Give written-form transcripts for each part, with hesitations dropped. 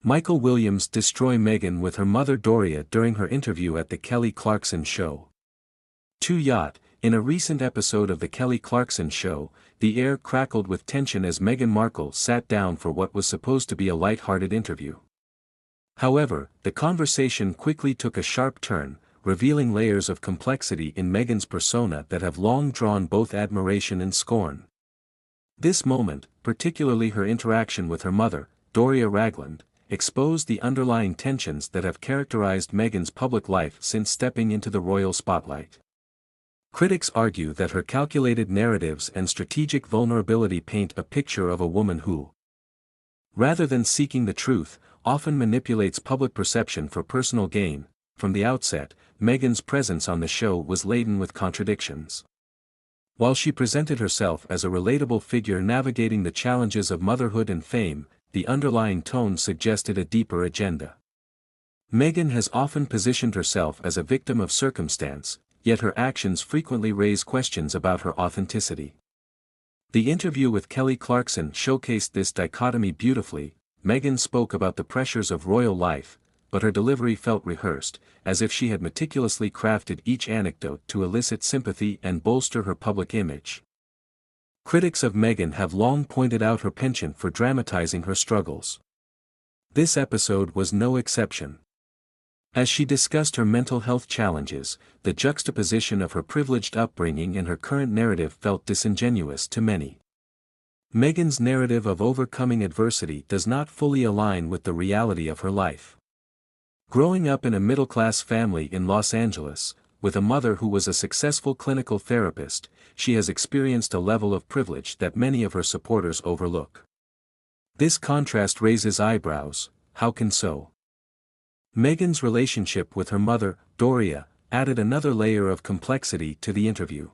Michael Williams destroy Meghan with her mother Doria during her interview at the Kelly Clarkson Show. Yacht. In a recent episode of the Kelly Clarkson Show, the air crackled with tension as Meghan Markle sat down for what was supposed to be a lighthearted interview. However, the conversation quickly took a sharp turn, revealing layers of complexity in Meghan's persona that have long drawn both admiration and scorn. This moment, particularly her interaction with her mother, Doria Ragland, exposed the underlying tensions that have characterized Meghan's public life since stepping into the royal spotlight. Critics argue that her calculated narratives and strategic vulnerability paint a picture of a woman who, rather than seeking the truth, often manipulates public perception for personal gain. From the outset, Meghan's presence on the show was laden with contradictions. While she presented herself as a relatable figure navigating the challenges of motherhood and fame, the underlying tone suggested a deeper agenda. Meghan has often positioned herself as a victim of circumstance, yet her actions frequently raise questions about her authenticity. The interview with Kelly Clarkson showcased this dichotomy beautifully. Meghan spoke about the pressures of royal life, but her delivery felt rehearsed, as if she had meticulously crafted each anecdote to elicit sympathy and bolster her public image. Critics of Meghan have long pointed out her penchant for dramatizing her struggles. This episode was no exception. As she discussed her mental health challenges, the juxtaposition of her privileged upbringing and her current narrative felt disingenuous to many. Meghan's narrative of overcoming adversity does not fully align with the reality of her life. Growing up in a middle-class family in Los Angeles, with a mother who was a successful clinical therapist, she has experienced a level of privilege that many of her supporters overlook. This contrast raises eyebrows. How can so? Meghan's relationship with her mother, Doria, added another layer of complexity to the interview.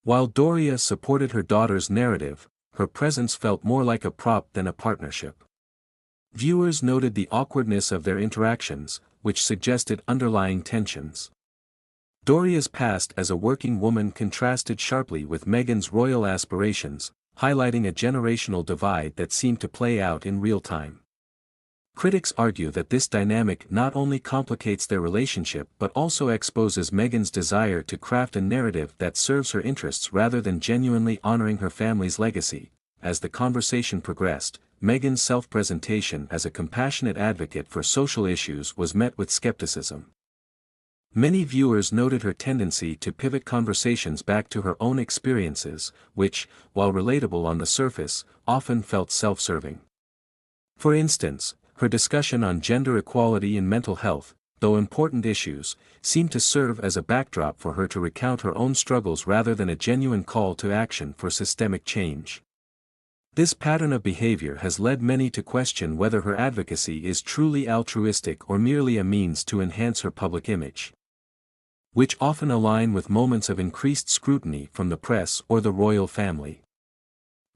While Doria supported her daughter's narrative, her presence felt more like a prop than a partnership. Viewers noted the awkwardness of their interactions, which suggested underlying tensions. Doria's past as a working woman contrasted sharply with Meghan's royal aspirations, highlighting a generational divide that seemed to play out in real time. Critics argue that this dynamic not only complicates their relationship but also exposes Meghan's desire to craft a narrative that serves her interests rather than genuinely honoring her family's legacy. As the conversation progressed, Meghan's self-presentation as a compassionate advocate for social issues was met with skepticism. Many viewers noted her tendency to pivot conversations back to her own experiences, which, while relatable on the surface, often felt self-serving. For instance, her discussion on gender equality and mental health, though important issues, seemed to serve as a backdrop for her to recount her own struggles rather than a genuine call to action for systemic change. This pattern of behavior has led many to question whether her advocacy is truly altruistic or merely a means to enhance her public image, which often align with moments of increased scrutiny from the press or the royal family.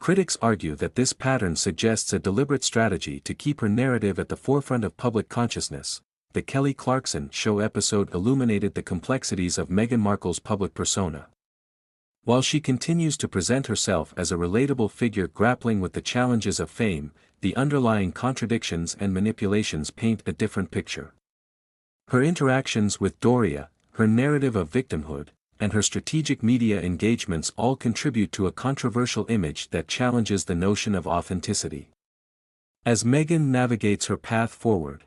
Critics argue that this pattern suggests a deliberate strategy to keep her narrative at the forefront of public consciousness. The Kelly Clarkson Show episode illuminated the complexities of Meghan Markle's public persona. While she continues to present herself as a relatable figure grappling with the challenges of fame, the underlying contradictions and manipulations paint a different picture. Her interactions with Doria, her narrative of victimhood, and her strategic media engagements all contribute to a controversial image that challenges the notion of authenticity. As Meghan navigates her path forward,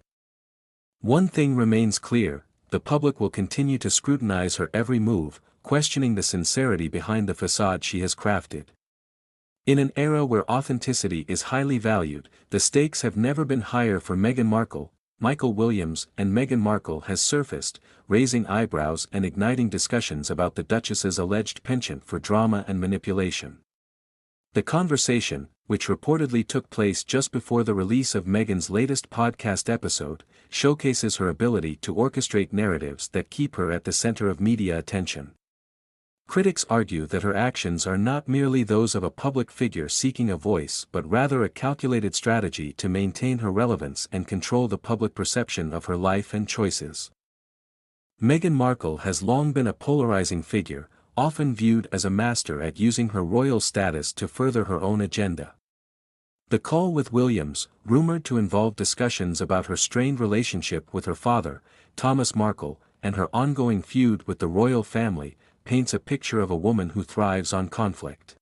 one thing remains clear: the public will continue to scrutinize her every move, questioning the sincerity behind the facade she has crafted. In an era where authenticity is highly valued, the stakes have never been higher for Meghan Markle. Michael Williams and Meghan Markle has surfaced, raising eyebrows and igniting discussions about the Duchess's alleged penchant for drama and manipulation. The conversation, which reportedly took place just before the release of Meghan's latest podcast episode, showcases her ability to orchestrate narratives that keep her at the center of media attention. Critics argue that her actions are not merely those of a public figure seeking a voice but rather a calculated strategy to maintain her relevance and control the public perception of her life and choices. Meghan Markle has long been a polarizing figure, often viewed as a master at using her royal status to further her own agenda. The call with Williams, rumored to involve discussions about her strained relationship with her father, Thomas Markle, and her ongoing feud with the royal family, paints a picture of a woman who thrives on conflict.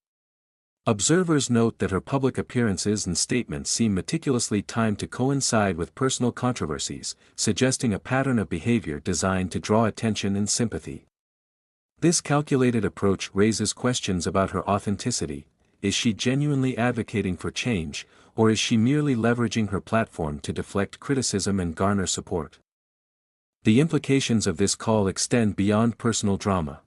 Observers note that her public appearances and statements seem meticulously timed to coincide with personal controversies, suggesting a pattern of behavior designed to draw attention and sympathy. This calculated approach raises questions about her authenticity. Is she genuinely advocating for change, or is she merely leveraging her platform to deflect criticism and garner support? The implications of this call extend beyond personal drama.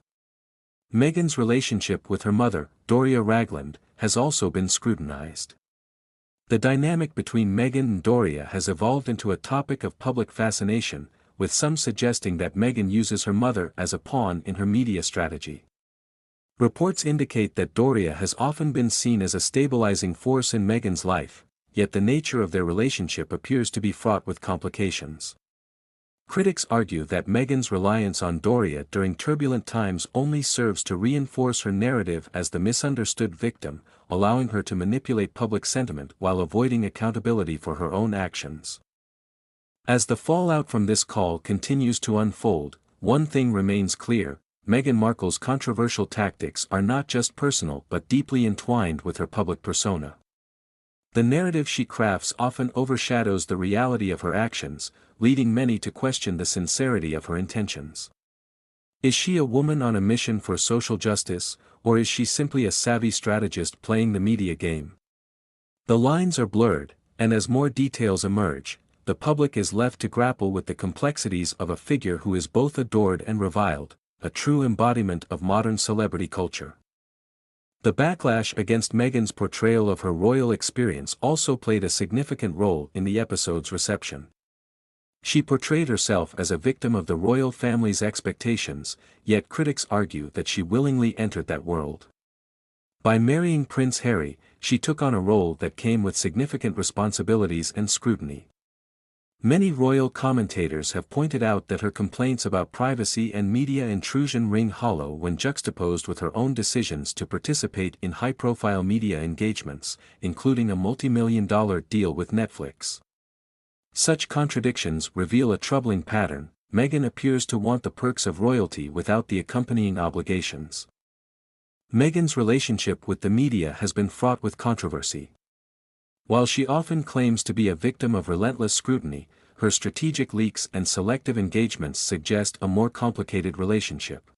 Meghan's relationship with her mother, Doria Ragland, has also been scrutinized. The dynamic between Meghan and Doria has evolved into a topic of public fascination, with some suggesting that Meghan uses her mother as a pawn in her media strategy. Reports indicate that Doria has often been seen as a stabilizing force in Meghan's life, yet the nature of their relationship appears to be fraught with complications. Critics argue that Meghan's reliance on Doria during turbulent times only serves to reinforce her narrative as the misunderstood victim, allowing her to manipulate public sentiment while avoiding accountability for her own actions. As the fallout from this call continues to unfold, one thing remains clear: Meghan Markle's controversial tactics are not just personal but deeply entwined with her public persona. The narrative she crafts often overshadows the reality of her actions, leading many to question the sincerity of her intentions. Is she a woman on a mission for social justice, or is she simply a savvy strategist playing the media game? The lines are blurred, and as more details emerge, the public is left to grapple with the complexities of a figure who is both adored and reviled, a true embodiment of modern celebrity culture. The backlash against Meghan's portrayal of her royal experience also played a significant role in the episode's reception. She portrayed herself as a victim of the royal family's expectations, yet critics argue that she willingly entered that world. By marrying Prince Harry, she took on a role that came with significant responsibilities and scrutiny. Many royal commentators have pointed out that her complaints about privacy and media intrusion ring hollow when juxtaposed with her own decisions to participate in high-profile media engagements, including a multi-million-dollar deal with Netflix. Such contradictions reveal a troubling pattern: Meghan appears to want the perks of royalty without the accompanying obligations. Meghan's relationship with the media has been fraught with controversy. While she often claims to be a victim of relentless scrutiny, her strategic leaks and selective engagements suggest a more complicated relationship.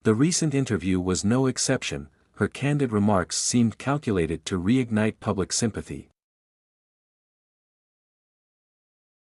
The recent interview was no exception. Her candid remarks seemed calculated to reignite public sympathy.